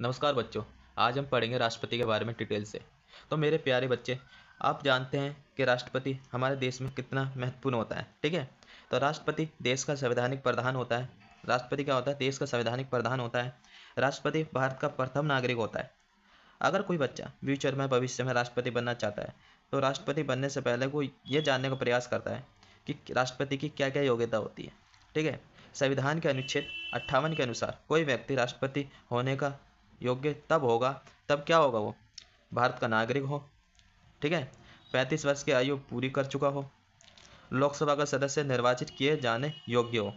नमस्कार बच्चों। आज हम पढ़ेंगे राष्ट्रपति के बारे में डिटेल से। तो मेरे प्यारे बच्चे, आप जानते हैं कि राष्ट्रपति हमारे देश में कितना महत्वपूर्ण होता है। ठीक है, तो राष्ट्रपति देश का संवैधानिक प्रधान होता है। राष्ट्रपति क्या होता है? देश का संवैधानिक प्रधान होता है। राष्ट्रपति भारत का प्रथम नागरिक होता है। अगर कोई बच्चा फ्यूचर में, भविष्य में राष्ट्रपति बनना चाहता है, तो राष्ट्रपति बनने से पहले वो ये जानने का प्रयास करता है कि राष्ट्रपति की क्या क्या योग्यता होती है। ठीक है, संविधान के अनुच्छेद 58 के अनुसार कोई व्यक्ति राष्ट्रपति होने का योग्य तब होगा, तब क्या होगा? वो भारत का नागरिक हो। ठीक है, 35 वर्ष की आयु पूरी कर चुका हो, लोकसभा का सदस्य निर्वाचित किए जाने योग्य हो,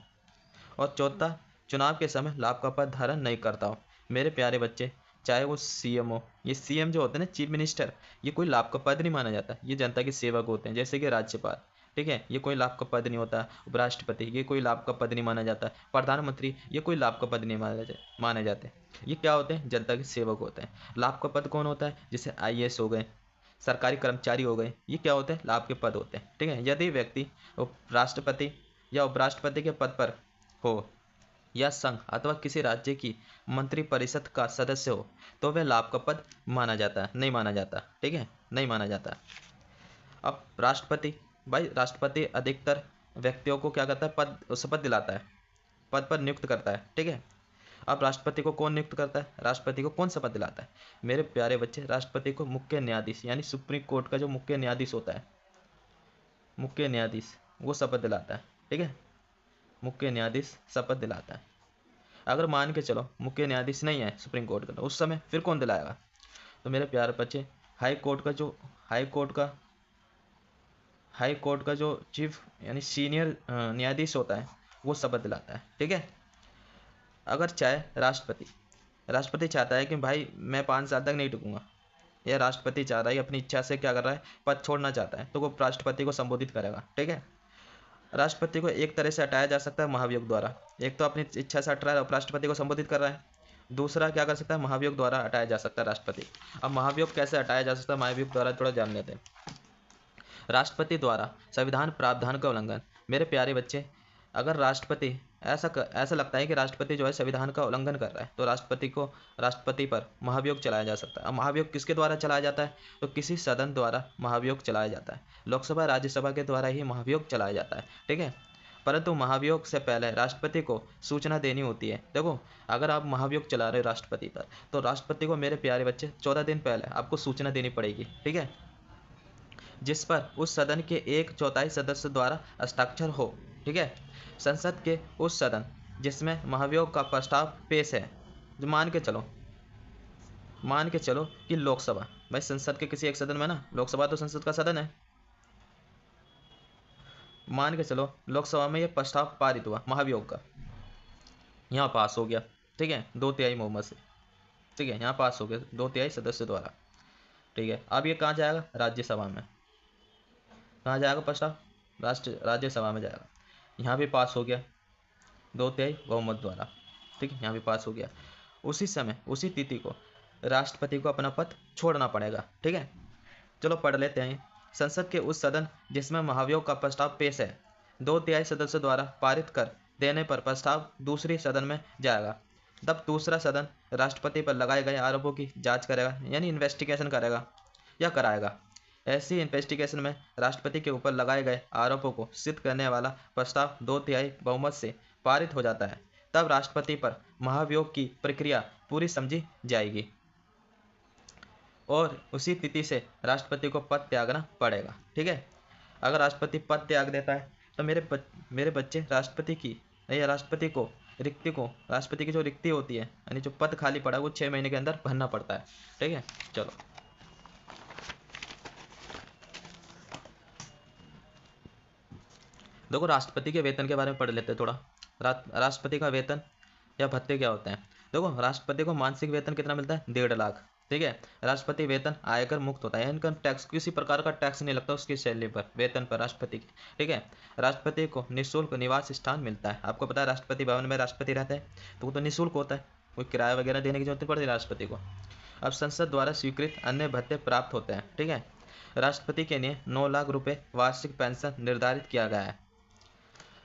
और चौथा, चुनाव के समय लाभ का पद धारण नहीं करता हो। मेरे प्यारे बच्चे, चाहे वो सीएम हो, ये सीएम जो होते हैं ना, चीफ मिनिस्टर, ये कोई लाभ का पद नहीं माना जाता। ये जनता के सेवक होते हैं, जैसे कि राज्यपाल। ठीक है, ये कोई लाभ का पद नहीं होता। उपराष्ट्रपति, ये कोई लाभ का पद नहीं माना जाता। प्रधानमंत्री, ये कोई लाभ का पद नहीं माने जाते। ये क्या होते हैं? जनता के सेवक होते हैं। लाभ का पद कौन होता है? जैसे आईएएस हो गए, सरकारी कर्मचारी हो गए, ये क्या होते हैं? लाभ के पद होते हैं। ठीक है, यदि व्यक्ति राष्ट्रपति या उपराष्ट्रपति के पद पर हो, या संघ अथवा किसी राज्य की मंत्रिपरिषद का सदस्य हो, तो वह लाभ का पद माना जाता है, नहीं माना जाता। ठीक है, नहीं माना जाता। अब राष्ट्रपति, भाई राष्ट्रपति अधिकतर व्यक्तियों को क्या करता है? शपथ दिलाता है, पद पर नियुक्त करता है। ठीक है, अब राष्ट्रपति को कौन नियुक्त करता है? राष्ट्रपति को कौन शपथ दिलाता है? मेरे प्यारे बच्चे, राष्ट्रपति को मुख्य न्यायाधीश, यानी सुप्रीम कोर्ट का जो मुख्य न्यायाधीश होता है, मुख्य न्यायाधीश, वो शपथ दिलाता है। ठीक है, मुख्य न्यायाधीश शपथ दिलाता है। अगर मान के चलो मुख्य न्यायाधीश नहीं है सुप्रीम कोर्ट का, तो उस समय फिर कौन दिलाएगा? तो मेरे प्यारे बच्चे, हाई कोर्ट का जो हाई कोर्ट का जो चीफ यानी सीनियर न्यायाधीश होता है, वो शपथ दिलाता है। ठीक है, अगर चाहे राष्ट्रपति चाहता है कि भाई मैं 5 साल तक नहीं टिकूंगा, या राष्ट्रपति चाह रहा है, अपनी इच्छा से क्या कर रहा है, पद छोड़ना चाहता है, तो वो राष्ट्रपति को संबोधित करेगा। ठीक है, राष्ट्रपति को एक तरह से हटाया जा सकता है महाभियोग द्वारा। एक तो अपनी इच्छा से हट रहा है, उपराष्ट्रपति को संबोधित कर रहा है। दूसरा क्या कर सकता है? महाभियोग द्वारा हटाया जा सकता है राष्ट्रपति। अब महाभियोग कैसे हटाया जा सकता है? महाभियोग द्वारा थोड़ा जान लेते हैं। राष्ट्रपति द्वारा संविधान प्रावधान का उल्लंघन। मेरे प्यारे बच्चे, अगर राष्ट्रपति ऐसा लगता है कि राष्ट्रपति जो है संविधान का उल्लंघन कर रहा है, तो राष्ट्रपति पर महाभियोग चलाया जा सकता है। अब महाभियोग किसके द्वारा चलाया जाता है? तो किसी सदन द्वारा महाभियोग चलाया जाता है। लोकसभा, राज्यसभा के द्वारा ही महाभियोग चलाया जाता है। ठीक है, परंतु महाभियोग से पहले राष्ट्रपति को सूचना देनी होती है। देखो, अगर आप महाभियोग चला रहे हो राष्ट्रपति पर, तो राष्ट्रपति को मेरे प्यारे बच्चे 14 दिन पहले आपको सूचना देनी पड़ेगी। ठीक है, जिस पर उस सदन के 1/4 सदस्य द्वारा हस्ताक्षर हो। ठीक है, संसद के उस सदन जिसमें महाभियोग का प्रस्ताव पेश है, जो मान के चलो कि लोकसभा, भाई संसद के किसी एक सदन में ना, लोकसभा तो संसद का सदन है, मान के चलो लोकसभा में ये प्रस्ताव पारित हुआ महाभियोग का, यहाँ पास हो गया। ठीक है, 2/3 बहुमत से। ठीक है, यहाँ पास हो गया 2/3 सदस्य द्वारा। ठीक है, अब ये कहाँ जाएगा? राज्यसभा में। कहाँ जाएगा प्रस्ताव? राज्यसभा में जाएगा। यहाँ भी पास हो गया 2/3 बहुमत द्वारा। ठीक है, यहाँ भी पास हो गया। उसी समय, उसी तिथि को राष्ट्रपति को अपना पद छोड़ना पड़ेगा। ठीक है, चलो पढ़ लेते हैं। संसद के उस सदन जिसमें महाभियोग का प्रस्ताव पेश है, 2/3 सदस्य द्वारा पारित कर देने पर प्रस्ताव दूसरी सदन में जाएगा। तब दूसरा सदन राष्ट्रपति पर लगाए गए आरोपों की जांच करेगा, यानी इन्वेस्टिगेशन करेगा या कराएगा। ऐसी इन्वेस्टिगेशन में राष्ट्रपति के ऊपर लगाए गए आरोपों को सिद्ध करने वाला प्रस्ताव 2/3 बहुमत से पारित हो जाता है। तब राष्ट्रपति पर महाभियोग की प्रक्रिया पूरी समझी जाएगी और उसी तिथि से राष्ट्रपति को पद त्यागना पड़ेगा। ठीक है, अगर राष्ट्रपति पद त्याग देता है, तो मेरे बच्चे, राष्ट्रपति की जो रिक्ति होती है, यानी जो पद खाली पड़ा, वो 6 महीने के अंदर भरना पड़ता है। ठीक है, चलो देखो, राष्ट्रपति के वेतन के बारे में पढ़ लेते हैं थोड़ा। राष्ट्रपति का वेतन या भत्ते क्या होते हैं? देखो, राष्ट्रपति को मासिक वेतन कितना मिलता है? 1.5 लाख। ठीक है, राष्ट्रपति वेतन आयकर मुक्त होता है, इनकम टैक्स, किसी प्रकार का टैक्स नहीं लगता उसकी सैलरी पर, वेतन पर राष्ट्रपति की। ठीक है, राष्ट्रपति को निःशुल्क निवास स्थान मिलता है। आपको पता है राष्ट्रपति भवन में राष्ट्रपति रहते हैं, तो वो तो निःशुल्क होता है, कोई किराया वगैरह देने की जरूरत नहीं पड़ती राष्ट्रपति को। अब संसद द्वारा स्वीकृत अन्य भत्ते प्राप्त होते हैं। ठीक है, राष्ट्रपति के लिए 9 लाख रुपये वार्षिक पेंशन निर्धारित किया गया है।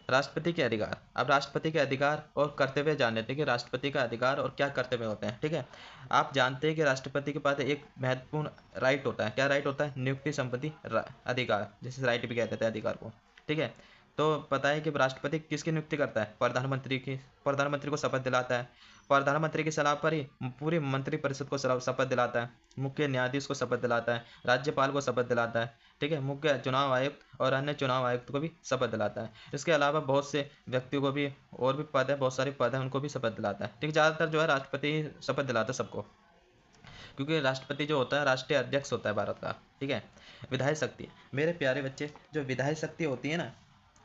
राष्ट्रपति के अधिकार। अब राष्ट्रपति के अधिकार और कर्तव्य जान लेते हैं कि राष्ट्रपति का अधिकार और क्या कर्तव्य होते हैं। ठीक है, आप जानते हैं कि राष्ट्रपति के पास एक महत्वपूर्ण राइट होता है। क्या राइट होता है? नियुक्ति संपत्ति अधिकार, जिसे राइट भी कहते हैं अधिकार को। ठीक है, तो पता है कि राष्ट्रपति किसकी नियुक्ति करता है? प्रधानमंत्री की। प्रधानमंत्री को शपथ दिलाता है, प्रधानमंत्री की सलाह पर ही पूरी मंत्रिपरिषद को शपथ दिलाता है, मुख्य न्यायाधीश को शपथ दिलाता है, राज्यपाल को शपथ दिलाता है। ठीक है, मुख्य चुनाव आयुक्त और अन्य चुनाव आयुक्त को भी शपथ दिलाता है। इसके अलावा बहुत से व्यक्तियों को भी और भी पद है, बहुत सारे पद हैं, उनको भी शपथ दिलाता है। ठीक है, ज़्यादातर जो है राष्ट्रपति शपथ दिलाता है सबको, क्योंकि राष्ट्रपति जो होता है राष्ट्रीय अध्यक्ष होता है भारत का। ठीक है, विधायी शक्ति। मेरे प्यारे बच्चे, जो विधायी शक्ति होती है ना,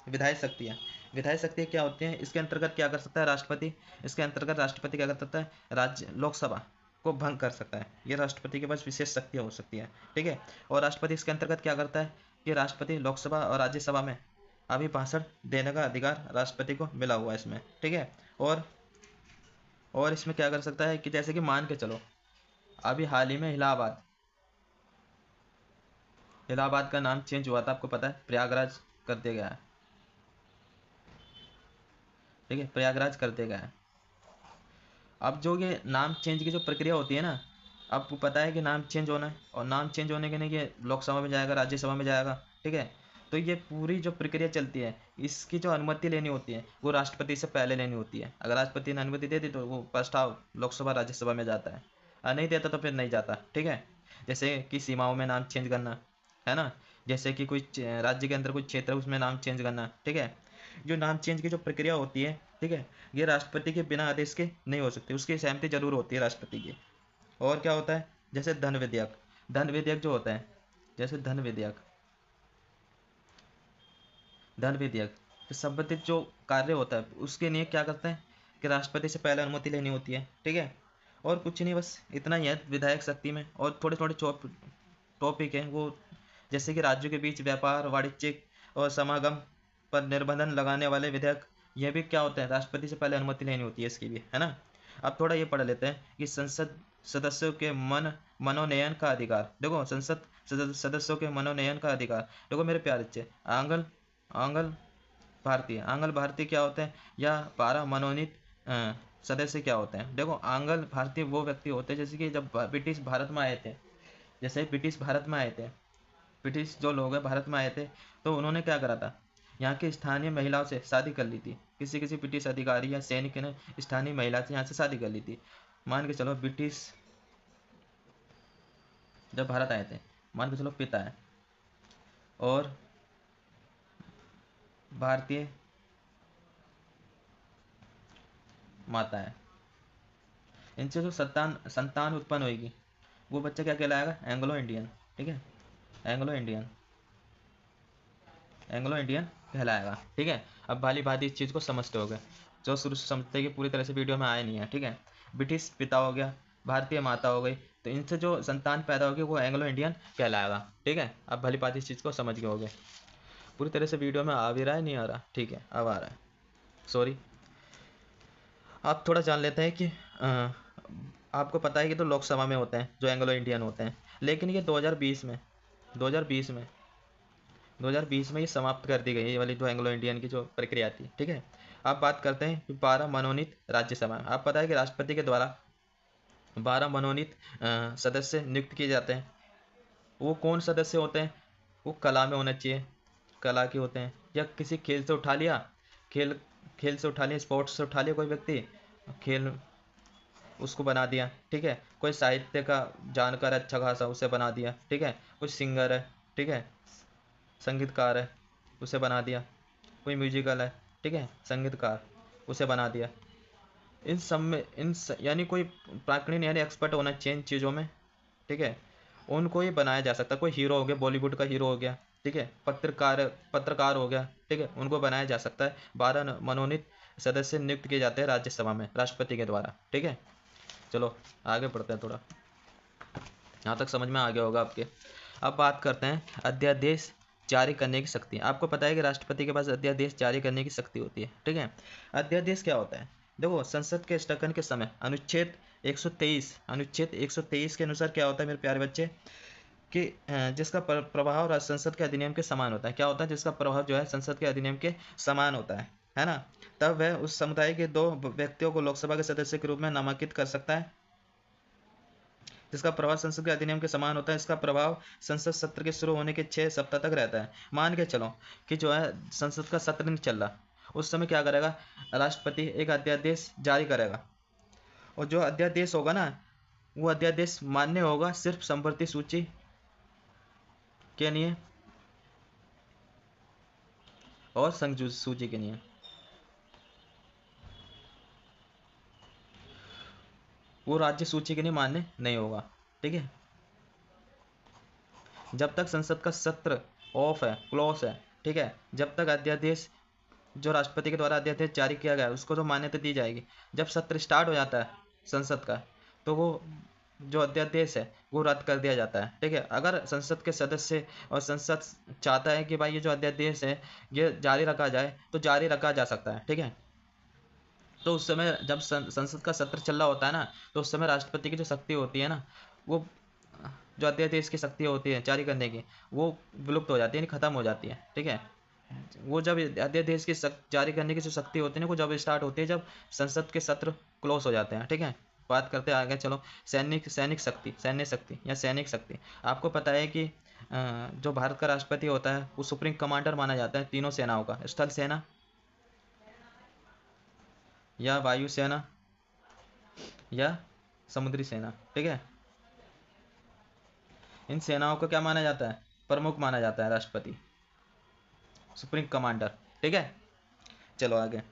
विधायी शक्तियाँ, विधायी शक्ति क्या होती हैं? इसके अंतर्गत क्या कर सकता है राष्ट्रपति? इसके अंतर्गत राष्ट्रपति क्या कर सकता है? राज्य लोकसभा को भंग कर सकता है। ये राष्ट्रपति के पास विशेष शक्तियाँ हो सकती है। ठीक है, और राष्ट्रपति इसके अंतर्गत क्या करता है कि राष्ट्रपति लोकसभा और राज्यसभा में अभिभाषण देने का अधिकार राष्ट्रपति को मिला हुआ है इसमें। ठीक है, और इसमें क्या कर सकता है कि जैसे कि मान के चलो, अभी हाल ही में इलाहाबाद का नाम चेंज हुआ था, आपको पता है, प्रयागराज कर दिया गया है। ठीक है, प्रयागराज कर दिया गया है। अब जो ये नाम चेंज की जो प्रक्रिया होती है ना, आपको पता है कि नाम चेंज होना है, और नाम चेंज होने के लिए ये लोकसभा में जाएगा, राज्यसभा में जाएगा। ठीक है, तो ये पूरी जो प्रक्रिया चलती है, इसकी जो अनुमति लेनी होती है वो राष्ट्रपति से पहले लेनी होती है। अगर राष्ट्रपति ने अनुमति दे दी तो वो प्रस्ताव लोकसभा राज्यसभा में जाता है, और नहीं देता तो फिर नहीं जाता। ठीक है, जैसे कि सीमाओं में नाम चेंज करना है ना, जैसे कि कोई राज्य के अंदर कोई क्षेत्र है उसमें नाम चेंज करना। ठीक है, जो नाम चेंज की जो प्रक्रिया होती है, ठीक है, ये राष्ट्रपति के बिना आदेश के नहीं हो सकती, उसकी सहमति जरूर होती है राष्ट्रपति की। और क्या होता है? जैसे धन विधेयक। धन विधेयक जो होता है, जैसे धन विधेयक से संबंधित जो कार्य होता है उसके लिए क्या करते हैं कि राष्ट्रपति से पहले अनुमति लेनी होती है। ठीक है, और कुछ नहीं, बस इतना ही है विधायक शक्ति में। और थोड़े थोड़े टॉपिक हैं वो, जैसे कि राज्यों के बीच व्यापार, वाणिज्यिक और समागम पर निर्बंधन लगाने वाले विधेयक, ये भी क्या होते हैं? राष्ट्रपति से पहले अनुमति लेनी होती है इसकी भी, है ना। अब थोड़ा ये पढ़ लेते हैं कि संसद सदस्यों के मनोनयन का अधिकार। देखो, संसद सदस्यों के मनोनयन का अधिकार। देखो मेरे प्यारे बच्चे, आंगल भारतीय क्या होते हैं, या 12 मनोनीत सदस्य क्या होते हैं? देखो, आंगल भारतीय वो व्यक्ति होते हैं जैसे कि जब ब्रिटिश भारत में आए थे, ब्रिटिश जो लोग हैं भारत में आए थे, तो उन्होंने क्या करा था, यहाँ की स्थानीय महिलाओं से शादी कर ली थी। किसी ब्रिटिश अधिकारी या सैनिक ने स्थानीय महिला से यहाँ से शादी कर ली थी। मान के चलो ब्रिटिश जब भारत आए थे, मान के चलो पिता है और भारतीय माता है, इनसे जो संतान उत्पन्न होगी वो बच्चा क्या कहलाएगा? Anglo Indian. ठीक है, एंग्लो इंडियन कहलाएगा। ठीक है, अब भाली भांति इस चीज़ को समझते हो गए, जो शुरू से समझते हैं कि पूरी तरह से वीडियो में आया नहीं है। ठीक है, ब्रिटिश पिता हो गया, भारतीय माता हो गई, तो इनसे जो संतान पैदा होगी वो एंग्लो इंडियन कहलाएगा। ठीक है, अब भली भांति इस चीज़ को समझ गए होगे। पूरी तरह से वीडियो में आ भी रहा है, नहीं आ रहा? ठीक है, अब आ रहा है, सॉरी। आप थोड़ा जान लेते हैं कि आपको पता है कि तो लोकसभा में होते हैं जो एंग्लो इंडियन होते हैं, लेकिन ये 2020 में ये समाप्त कर दी गई, ये वाली जो एंग्लो इंडियन की जो प्रक्रिया थी। ठीक है, अब बात करते हैं 12 मनोनीत राज्यसभा। आप पता है कि राष्ट्रपति के द्वारा 12 मनोनीत सदस्य नियुक्त किए जाते हैं। वो कौन सदस्य होते हैं? वो कला में होना चाहिए, कला के होते हैं, या किसी खेल से उठा लिया, खेल खेल से उठा लिया, स्पोर्ट्स से उठा लिया कोई व्यक्ति, खेल उसको बना दिया। ठीक है, कोई साहित्य का जानकार अच्छा खासा, उसे बना दिया। ठीक है, कोई सिंगर है, ठीक है, संगीतकार है, उसे बना दिया। कोई म्यूजिकल है, ठीक है, संगीतकार, उसे बना दिया। इन सब में यानी कोई प्राक्णीन यानी एक्सपर्ट होना चाहिए इन चीज़ों में। ठीक है, उनको ही बनाया जा सकता है। कोई हीरो हो गया, बॉलीवुड का हीरो हो गया, ठीक है, पत्रकार हो गया, ठीक है, उनको बनाया जा सकता है। 12 मनोनीत सदस्य नियुक्त किए जाते हैं राज्यसभा में राष्ट्रपति के द्वारा। ठीक है, चलो आगे बढ़ते हैं। थोड़ा यहाँ तक समझ में आ गया होगा आपके। अब बात करते हैं अध्यादेश जारी करने की शक्ति। आपको पता है कि राष्ट्रपति के पास अध्यादेश जारी करने की शक्ति होती है। ठीक है, अध्यादेश क्या होता है? देखो, संसद के स्थगन के समय अनुच्छेद 123 के अनुसार क्या होता है मेरे प्यारे बच्चे, कि जिसका प्रभाव संसद के अधिनियम के समान होता है। क्या होता है? जिसका प्रभाव जो है संसद के अधिनियम के समान होता है ना, तब वह उस समुदाय के 2 व्यक्तियों को लोकसभा के सदस्य के रूप में नामांकित कर सकता है। जिसका प्रभाव संसद के अधिनियम के समान होता है, इसका प्रभाव संसद सत्र के शुरू होने के 6 सप्ताह तक रहता है। मान के चलो कि जो है संसद का सत्र नहीं चल रहा, उस समय क्या करेगा? राष्ट्रपति एक अध्यादेश जारी करेगा, और जो अध्यादेश होगा ना, वो अध्यादेश मान्य होगा सिर्फ संप्रति सूची के लिए और संयुक्त सूची के लिए। वो राज्य सूची के लिए मान्य नहीं होगा। ठीक है, जब तक संसद का सत्र ऑफ है, क्लोज है, ठीक है, जब तक अध्यादेश जो राष्ट्रपति के द्वारा अध्यादेश जारी किया गया है उसको तो मान्यता दी जाएगी। जब सत्र स्टार्ट हो जाता है संसद का, तो वो जो अध्यादेश है वो रद्द कर दिया जाता है। ठीक है, अगर संसद के सदस्य और संसद चाहता है कि भाई ये जो अध्यादेश है ये जारी रखा जाए, तो जारी रखा जा सकता है। ठीक है, तो उस समय जब संसद का सत्र चल रहा होता है ना, तो उस समय राष्ट्रपति की जो शक्ति होती है ना, वो जो अध्यादेश की शक्ति होती है जारी करने की, वो विलुप्त हो जाती है, यानी खत्म हो जाती है। ठीक है, वो जब अध्यादेश की जारी करने की जो शक्ति होती है ना, वो जब स्टार्ट होती है जब संसद के सत्र क्लोज हो जाते हैं। ठीक है, बात करते हैं आगे। चलो, सैन्य शक्ति या सैनिक शक्ति। आपको पता है कि जो भारत का राष्ट्रपति होता है वो सुप्रीम कमांडर माना जाता है तीनों सेनाओं का, स्थल सेना या वायु सेना या समुद्री सेना। ठीक है, इन सेनाओं को क्या माना जाता है? प्रमुख माना जाता है राष्ट्रपति, सुप्रीम कमांडर। ठीक है, चलो आगे।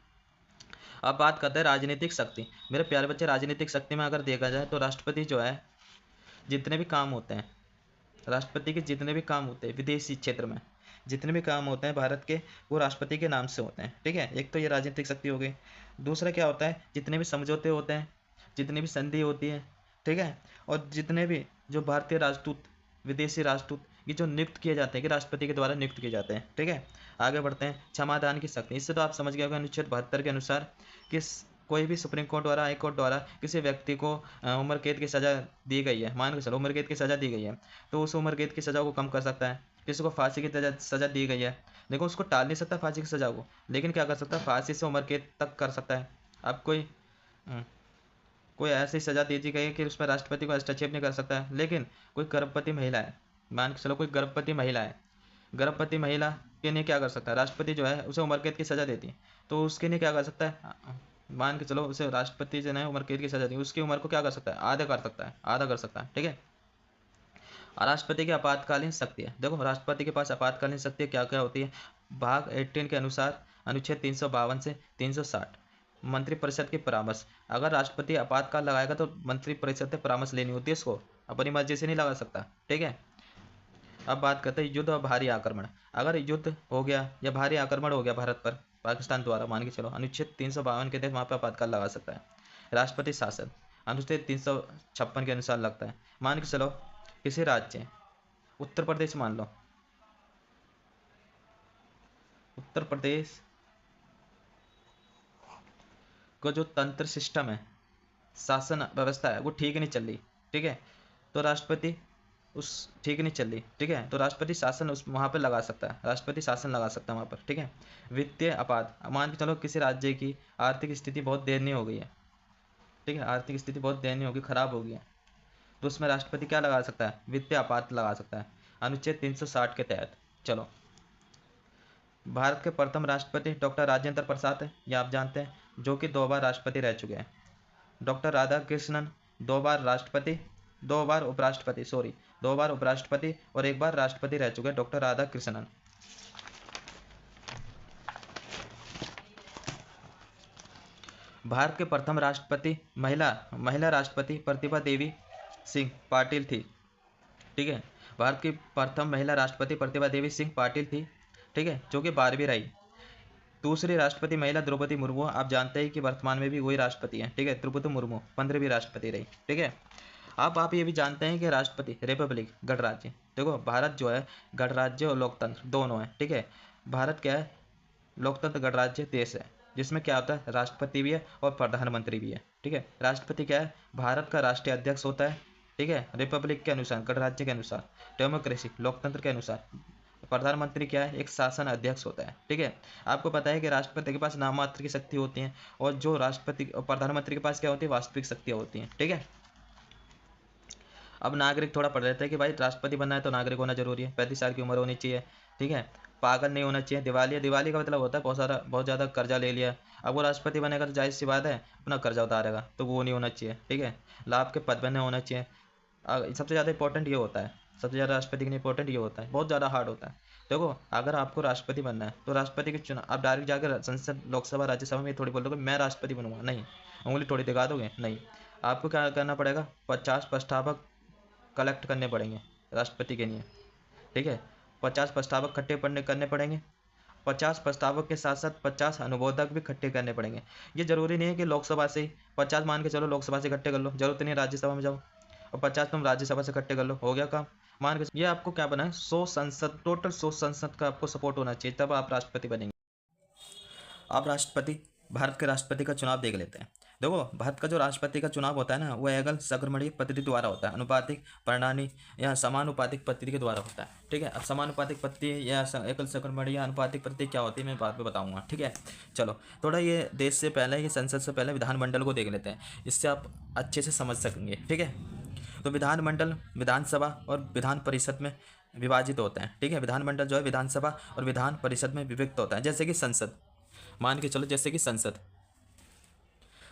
अब बात करते हैं राजनीतिक शक्ति। मेरे प्यारे बच्चे, राजनीतिक शक्ति में अगर देखा जाए तो राष्ट्रपति जो है जितने भी काम होते हैं, राष्ट्रपति के जितने भी काम होते हैं विदेशी क्षेत्र में, जितने भी काम होते हैं भारत के, वो राष्ट्रपति के नाम से होते हैं। ठीक है, एक तो ये राजनीतिक शक्ति हो गई। दूसरा क्या होता है? जितने भी समझौते होते हैं, जितनी भी संधि होती है, ठीक है, और जितने भी जो भारतीय राजदूत, विदेशी राजदूत, ये जो नियुक्त किए जाते हैं कि राष्ट्रपति के द्वारा नियुक्त किए जाते हैं। ठीक है, आगे बढ़ते हैं। क्षमादान की शक्ति। इससे तो आप समझ गए होंगे अनुच्छेद 72 के अनुसार कि कोई भी सुप्रीम कोर्ट द्वारा, हाई कोर्ट द्वारा किसी व्यक्ति को उम्र कैद की सज़ा दी गई है, मान के चलो उम्र कैद की सज़ा दी गई है, तो उस उम्र कैद की सज़ा को कम कर सकता है। किसी को फांसी की सज़ा दी गई है, देखो उसको टाल नहीं सकता फांसी की सज़ा को, लेकिन क्या कर सकता है? फांसी से उम्र कैद तक कर सकता है। अब कोई ऐसी सज़ा दे दी गई है कि उसमें राष्ट्रपति को हस्तक्षेप नहीं कर सकता है। लेकिन कोई गर्भवती महिला है, मान के चलो कोई गर्भवती महिला है, गर्भवती महिला के लिए क्या कर सकता है? राष्ट्रपति जो है उसे उम्र कैद की सज़ा देती है, तो उसके लिए क्या कर सकता है? मान के चलो उसे राष्ट्रपति जो है उम्र कैद की सज़ा दी, उसकी उम्र को क्या कर सकता है? आधा कर सकता है, आधा कर सकता है। ठीक है, राष्ट्रपति की आपातकालीन शक्ति है। देखो राष्ट्रपति के पास आपातकालीन शक्ति क्या क्या होती है? भाग 18 के अनुसार अनुच्छेद 352 से 360 मंत्रिपरिषद की परामर्श। अगर राष्ट्रपति आपातकाल लगाएगा तो मंत्रिपरिषद से परामर्श लेनी होती है, इसको अपनी मर्जी से नहीं लगा सकता। ठीक है, अब बात करते हैं युद्ध और भारी आक्रमण। अगर युद्ध हो गया या भारी आक्रमण हो गया भारत पर पाकिस्तान द्वारा, मान के चलो अनुच्छेद 352 के तहत वहाँ पर आपातकाल लगा सकता है। राष्ट्रपति शासन अनुच्छेद 356 के अनुसार लगता है। मान के चलो किसी राज्य, उत्तर प्रदेश मान लो, उत्तर प्रदेश का जो तंत्र सिस्टम है, शासन व्यवस्था है, वो ठीक नहीं चल रही। ठीक है, तो राष्ट्रपति उस ठीक नहीं चल रही। ठीक है, तो राष्ट्रपति शासन उस वहाँ पर लगा सकता है, राष्ट्रपति शासन लगा सकता है वहाँ पर। ठीक है, वित्तीय आपात। मान के चलो किसी राज्य की आर्थिक स्थिति बहुत दयनीय हो गई है। ठीक है, आर्थिक स्थिति बहुत दयनीय होगी, खराब हो गई है, तो उसमें राष्ट्रपति क्या लगा सकता है? वित्तीय आपात लगा सकता है अनुच्छेद 360 के तहत। चलो, भारत के प्रथम राष्ट्रपति डॉक्टर राजेंद्र प्रसाद है, ये आप जानते हैं, जो कि 2 बार राष्ट्रपति रह चुके हैं। डॉक्टर राधाकृष्णन 2 बार राष्ट्रपति, 2 बार उपराष्ट्रपति, 2 बार उपराष्ट्रपति और 1 बार राष्ट्रपति रह चुके हैं डॉक्टर राधाकृष्णन। भारत के प्रथम राष्ट्रपति महिला राष्ट्रपति प्रतिभा देवी सिंह पाटिल थी। ठीक है, भारत की प्रथम महिला राष्ट्रपति प्रतिभा देवी सिंह पाटिल थी। ठीक है, जो कि 12वीं रही। दूसरी राष्ट्रपति महिला द्रौपदी मुर्मू, आप जानते हैं कि वर्तमान में भी वही राष्ट्रपति हैं। ठीक है, द्रौपदी मुर्मू 15वीं राष्ट्रपति रही। ठीक है, अब आप ये भी जानते हैं कि राष्ट्रपति रिपब्लिक गणराज्य। देखो भारत जो है गणराज्य और लोकतंत्र दोनों है। ठीक है, भारत क्या है? लोकतंत्र गणराज्य देश है, जिसमें क्या होता है? राष्ट्रपति भी है और प्रधानमंत्री भी है। ठीक है, राष्ट्रपति क्या है? भारत का राष्ट्रीय अध्यक्ष होता है। ठीक ठीक है, रिपब्लिक के अनुसार, गणराज्य के अनुसार, डेमोक्रेसी लोकतंत्र के अनुसार प्रधानमंत्री क्या है, एक शासन अध्यक्ष होता है। ठीक है, आपको पता है कि राष्ट्रपति के पास नाम मात्र की शक्ति होती है और जो राष्ट्रपति और प्रधानमंत्री के पास क्या होती है, वास्तविक शक्तियाँ होती हैं। ठीक है, अब नागरिक थोड़ा पढ़ लेते हैं कि भाई राष्ट्रपति बनना है तो नागरिक होना जरूरी है, 35 साल की उम्र होनी चाहिए। ठीक है, पागल नहीं होना चाहिए, दिवाली का मतलब होता है बहुत ज़्यादा कर्जा ले लिया, अब वो राष्ट्रपति बनेगा तो जाहिर सी बात है अपना कर्जा उतारेगा, तो वो नहीं होना चाहिए। ठीक है, लाभ के पद में नहीं होना चाहिए। सबसे ज़्यादा इंपॉर्टेंट ये होता है, सबसे ज़्यादा राष्ट्रपति के लिए इंपॉर्टेंट ये होता है, बहुत ज़्यादा हार्ड होता है। देखो, अगर आपको राष्ट्रपति बनना है तो राष्ट्रपति के चुनाव आप डायरेक्ट जाकर संसद, लोकसभा, राज्यसभा में थोड़ी बोल दोगे मैं राष्ट्रपति बनूंगा, नहीं, उंगली थोड़ी दिखा दोगे, नहीं। आपको क्या करना पड़ेगा, 50 प्रस्तावक कलेक्ट करने पड़ेंगे राष्ट्रपति के लिए। ठीक है, 50 प्रस्तावक इकट्ठे करने पड़ेंगे। 50 प्रस्तावक के साथ साथ 50 अनुमोदक भी इकट्ठे करने पड़ेंगे। ये जरूरी नहीं है कि लोकसभा से ही 50 मान के चलो, लोकसभा से इकट्ठे कर लो, जरूरत नहीं राज्यसभा में जाओ, और 50 तुम राज्यसभा से इकट्ठे कर लो, हो गया काम। मान के ये आपको क्या बना है, 100 संसद, टोटल 100 संसद का आपको सपोर्ट होना चाहिए, तब आप राष्ट्रपति बनेंगे। आप राष्ट्रपति, भारत के राष्ट्रपति का चुनाव देख लेते हैं। देखो, भारत का जो राष्ट्रपति का चुनाव होता है ना, वो एकल संक्रमणीय पद्धति द्वारा होता है, अनुपातिक प्रणाली या समानुपातिक पद्धति के द्वारा होता है। ठीक है, अब समानुपातिक पद्धति या एकल संक्रमणीय अनुपातिक पद्धति क्या होती है मैं बाद में बताऊंगा। ठीक है, चलो थोड़ा ये देश से पहले, ये संसद से पहले विधानमंडल को देख लेते हैं, इससे आप अच्छे से समझ सकेंगे। ठीक है, तो विधानमंडल विधानसभा और विधान परिषद में विभाजित होते हैं। ठीक है, विधानमंडल जो है विधानसभा और विधान परिषद में विभक्त होता है। जैसे कि संसद, मान के चलो, जैसे कि संसद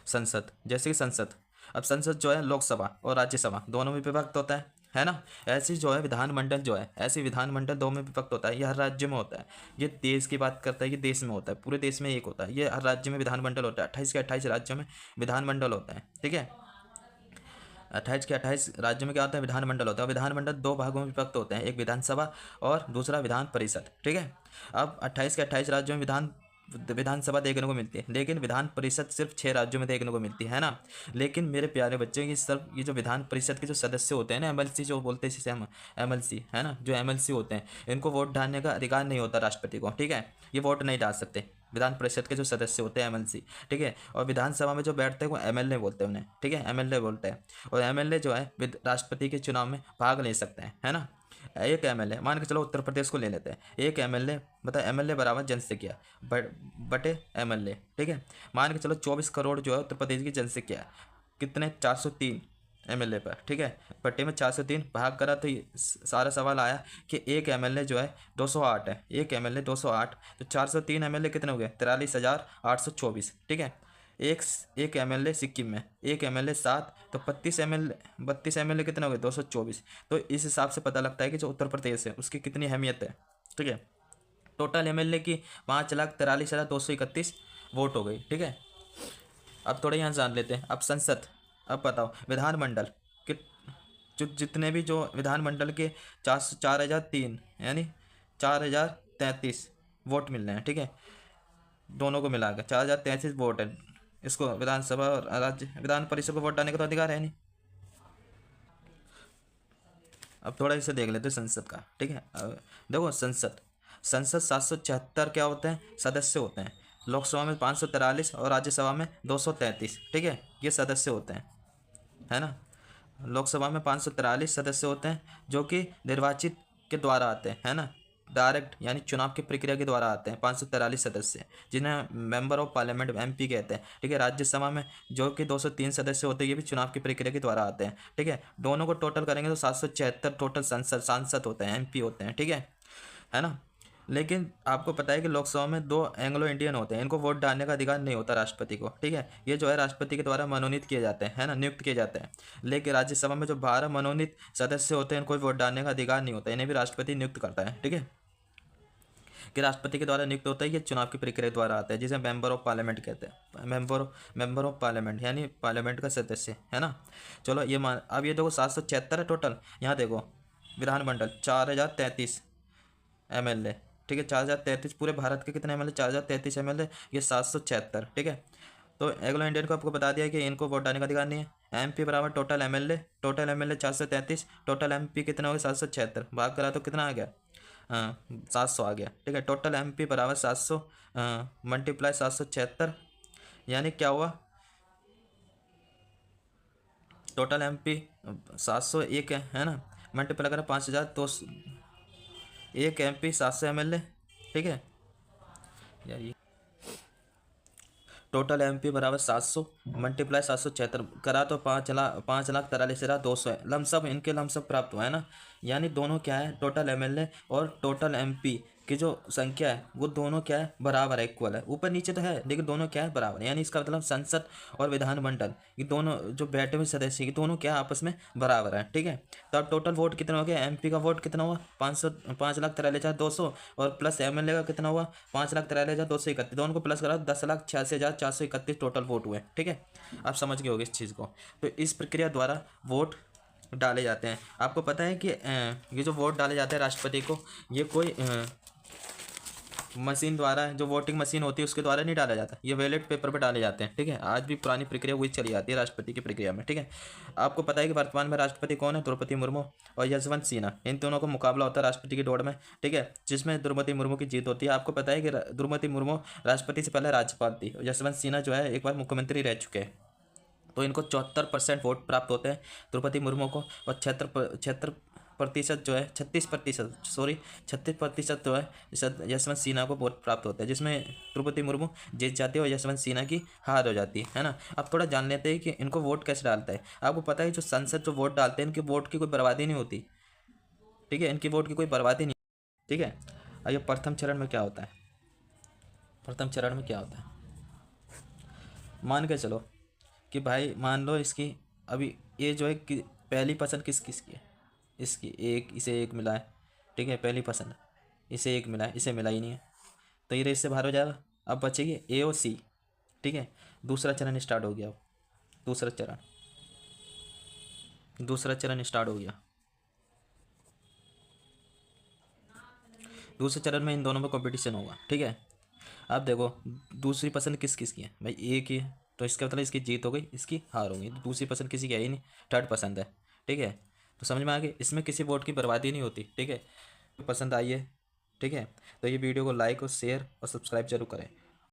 संसद जैसे कि संसद, अब संसद जो है लोकसभा और राज्यसभा दोनों में विभक्त होता है ना। ऐसी जो है विधानमंडल जो है, ऐसी विधानमंडल दो में विभक्त होता है। ये हर राज्य में होता है। ये देश की बात करता है, ये देश में होता है, पूरे देश में एक होता है। ये हर राज्य में विधानमंडल होता है, 28 के 28 राज्यों में विधानमंडल होता है। ठीक है, 28 के 28 राज्यों में क्या होता है, विधानमंडल होता है। विधानमंडल दो भागों में विभक्त होते हैं, एक विधानसभा और दूसरा विधान परिषद। ठीक है, अब 28 के 28 राज्यों में विधानसभा देखने को मिलती है, लेकिन विधान परिषद सिर्फ 6 राज्यों में देखने को मिलती है ना। लेकिन मेरे प्यारे बच्चों, ये जो विधान परिषद के जो सदस्य होते हैं ना, एमएलसी जो बोलते हैं जिसे हम, एमएलसी है ना, जो एमएलसी होते हैं, इनको वोट डालने का अधिकार नहीं होता राष्ट्रपति को। ठीक है, ये वोट नहीं डाल सकते, विधान परिषद के जो सदस्य होते हैं एमएलसी। ठीक है, और विधानसभा में जो बैठते हैं वो एमएलए बोलते हैं उन्हें। ठीक है, एमएलए बोलते हैं, और एमएलए जो है राष्ट्रपति के चुनाव में भाग ले सकते हैं, है ना। एक एमएलए, मान के चलो उत्तर प्रदेश को ले लेते हैं, एक एमएलए, बता एमएलए बराबर जनसंख्या बटे एमएलए। ठीक है, मान के चलो 24 करोड़ जो है उत्तर प्रदेश की जनसंख्या है, कितने, 403 एमएलए पर। ठीक है, बटे में 403 भाग करा तो सारा सवाल आया कि एक एमएलए जो है 208 है, एक एमएलए 208, तो 403 एमएलए कितने हो गए, 43,824। ठीक है, एक एमएलए सिक्किम में, एक एमएलए 7, तो 32 एमएलए कितने हो गए, 224। तो इस हिसाब से पता लगता है कि जो उत्तर प्रदेश है उसकी कितनी अहमियत है। ठीक है, टोटल एमएलए की 5,43,231 वोट हो गई। ठीक है, अब थोड़ा यहाँ जान लेते हैं। अब संसद, अब बताओ विधानमंडल के जो जितने भी जो विधानमंडल के 4,003 यानी 4,033 वोट मिल रहे हैं। ठीक है, दोनों को मिलाकर 4,033 वोट है। इसको विधानसभा और राज्य विधान परिषद को वोट डालने का तो अधिकार है नहीं। अब थोड़ा इसे देख लेते हैं संसद का। ठीक है, देखो संसद, 776 क्या होते हैं, सदस्य होते हैं। लोकसभा में 543 और राज्यसभा में 233। ठीक है, ये सदस्य होते हैं, है ना। लोकसभा में 543 सदस्य होते हैं जो कि निर्वाचित के द्वारा आते हैं, है ना, डायरेक्ट यानी चुनाव की प्रक्रिया के द्वारा आते हैं 543 सदस्य, जिन्हें मेंबर ऑफ पार्लियामेंट एमपी कहते हैं। ठीक है, राज्यसभा में जो कि 203 सदस्य होते हैं, ये भी चुनाव की प्रक्रिया के द्वारा आते हैं। ठीक है, दोनों को टोटल करेंगे तो 776 टोटल सांसद होते हैं, एमपी होते हैं। ठीक है ना। लेकिन आपको पता है कि लोकसभा में 2 एंग्लो इंडियन होते हैं, इनको वोट डालने का अधिकार नहीं होता राष्ट्रपति को। ठीक है, ये जो है राष्ट्रपति के द्वारा मनोनीत किए जाते हैं, है ना, नियुक्त किए जाते हैं। लेकिन राज्यसभा में जो 12 मनोनीत सदस्य होते हैं, इनको वोट डालने का अधिकार नहीं होता, इन्हें भी राष्ट्रपति नियुक्त करता है। ठीक है, कि राष्ट्रपति के द्वारा नियुक्त होता है, ये चुनाव की प्रक्रिया द्वारा आता है, जिसे मेंबर ऑफ पार्लियामेंट कहते हैं। मेंबर ऑफ पार्लियामेंट यानी पार्लियामेंट का सदस्य, है ना। चलो ये मान, अब ये देखो 776 है टोटल। यहाँ देखो विधानमंडल 4,033 एमएलए। ठीक है, 4,033 पूरे भारत के कितने एमएलए, 4,033 एमएलए, ये 776। ठीक है, तो एग्लो इंडियन को आपको बता दिया कि इनको वोट डालने का अधिकार नहीं है। एमपी बराबर टोटल एमएलए, 433, टोटल एमपी कितना हो गया, 776, भाग करा तो कितना आ गया, 700 आ गया। ठीक है, टोटल एमपी बराबर 700 मल्टीप्लाई 776, यानी क्या हुआ, टोटल MP 701 है ना, मल्टीप्लाई करें 5000 तो 1 MP 700 ml, ठीक है यार। ये टोटल MP बराबर 700 मल्टीप्लाई 776 करा तो 5,43,200 है। लमसम इनके लमसम प्राप्त हुआ है ना, यानी दोनों क्या है, टोटल MLA और टोटल MP की जो संख्या है वो दोनों क्या है, बराबर है, इक्वल है। ऊपर नीचे तो है लेकिन दोनों क्या है, बराबर है। यानी इसका मतलब संसद और विधानमंडल ये दोनों जो बैठे हुए सदस्य ये दोनों क्या आपस में बराबर है, ठीक है। तो अब टोटल वोट कितना हो गया, MP का वोट कितना हुआ 5,43,200 और प्लस MLA का कितना हुआ 5,43,231, दोनों को प्लस करा 10,86,431 टोटल वोट हुए, ठीक है। आप समझ गए होगे इस चीज़ को। तो इस प्रक्रिया द्वारा वोट डाले जाते हैं। आपको पता है कि ये जो वोट डाले जाते हैं राष्ट्रपति को, ये कोई मशीन द्वारा, जो वोटिंग मशीन होती है उसके द्वारा नहीं डाला जाता, ये बैलेट पेपर पर डाले जाते हैं, ठीक है। आज भी पुरानी प्रक्रिया वही चली जाती है राष्ट्रपति की प्रक्रिया में, ठीक है। आपको पता है कि वर्तमान में राष्ट्रपति कौन है, द्रौपदी मुर्मू और यशवंत सिन्हा, इन दोनों का मुकाबला होता है राष्ट्रपति की दौड़ में, ठीक है, जिसमें द्रौपदी मुर्मू की जीत होती है। आपको पता है कि द्रौपदी मुर्मू राष्ट्रपति से पहले राज्यपाल थी, यशवंत सिन्हा जो है एक बार मुख्यमंत्री रह चुके हैं। तो इनको 74% वोट प्राप्त होते हैं द्रौपदी मुर्मू को, और 76% जो है 36% जो है यशवंत सिन्हा को वोट प्राप्त होता है, जिसमें द्रौपदी मुर्मू जीत जाती है और यशवंत सिन्हा की हार हो जाती है ना। अब थोड़ा जान लेते हैं कि इनको वोट कैसे डालता है। आपको पता है जो संसद जो वोट डालते हैं इनकी वोट की कोई बर्बादी नहीं होती, ठीक है, इनकी वोट की कोई बर्बादी नहीं, ठीक है। अब ये प्रथम चरण में क्या होता है, प्रथम चरण में क्या होता है, मान के चलो कि भाई मान लो इसकी अभी ये जो है कि पहली पसंद किस किस की है, इसकी एक, इसे एक मिला है, ठीक है, पहली पसंद, इसे एक मिला है, इसे मिला ही नहीं है, तो ये रेस से बाहर हो जाएगा। अब बचेगी A और C, ठीक है। दूसरा चरण स्टार्ट हो गया, अब दूसरा चरण स्टार्ट हो गया। दूसरे चरण में इन दोनों में कंपटीशन होगा, ठीक है। अब देखो दूसरी पसंद किस किस की है, भाई A की है, तो इसका मतलब इसकी जीत हो गई, इसकी हार हो गई, तो दूसरी पसंद किसी की है ही नहीं, थर्ड पसंद है, ठीक है। तो समझ में आ गई, इसमें किसी वोट की बर्बादी नहीं होती, ठीक है। पसंद आई है, ठीक है। तो ये वीडियो को लाइक और शेयर और सब्सक्राइब जरूर करें।